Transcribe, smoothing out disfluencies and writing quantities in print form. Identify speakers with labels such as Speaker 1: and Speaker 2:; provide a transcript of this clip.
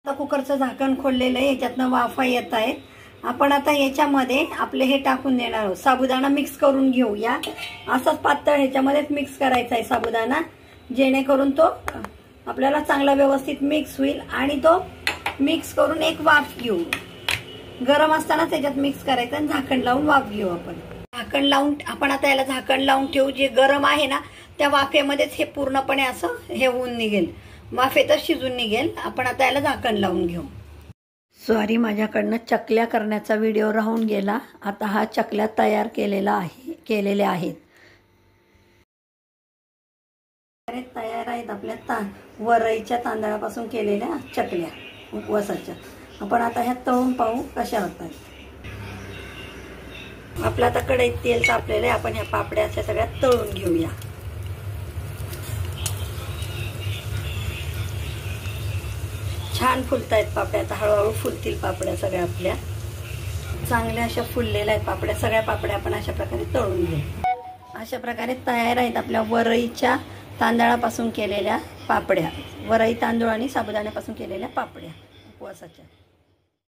Speaker 1: आता कुकरचं झाकण खोललेलं आहे, याच्यातनं वाफा येत आहेत. आपण आता याच्यामध्ये आपले हे टाकून देणार आहोत. साबुदाणा मिक्स करून घेऊया. असाच पातळ ह्याच्यामध्येच मिक्स करायचा आहे साबुदाणा, जेणेकरून तो आपल्याला चांगला व्यवस्थित मिक्स होईल. आणि तो मिक्स करून एक वाफ घेऊ. गरम असताना त्याच्यात मिक्स करायचं आणि झाकण लावून वाफ घेऊ. आपण आता याला झाकण लावून ठेवू. जे गरम आहे ना त्या वाफेमध्येच हे पूर्णपणे असं हे होऊन निघेल, वाफेतच शिजून निघेल. आपण आता याला झाकण लावून घेऊ. सॉरी, माझ्याकडनं चकल्या करण्याचा व्हिडिओ राहून गेला. आता हा चकल्या तयार केलेल्या आहेत. तयार आहेत आपल्या वरईच्या तांदळापासून केलेल्या चकल्या उपवासाच्या. आपण आता ह्या तळून पाहू कशा होतात. आपलं आता कढईत तेल तापलेलं आहे. आपण ह्या पापड्या अशा सगळ्या तळून घेऊया. छान फुलतायत पापड्या. आता हळूहळू फुलतील पापड्या सगळ्या आपल्या. चांगल्या अशा फुललेल्या आहेत पापड्या. सगळ्या पापड्या आपण अशा प्रकारे तळून घेऊ. अशा प्रकारे तयार आहेत आपल्या वरईच्या तांदळापासून केलेल्या पापड्या. वरई तांदूळ आणि साबुदाण्यापासून केलेल्या पापड्या उपवासाच्या.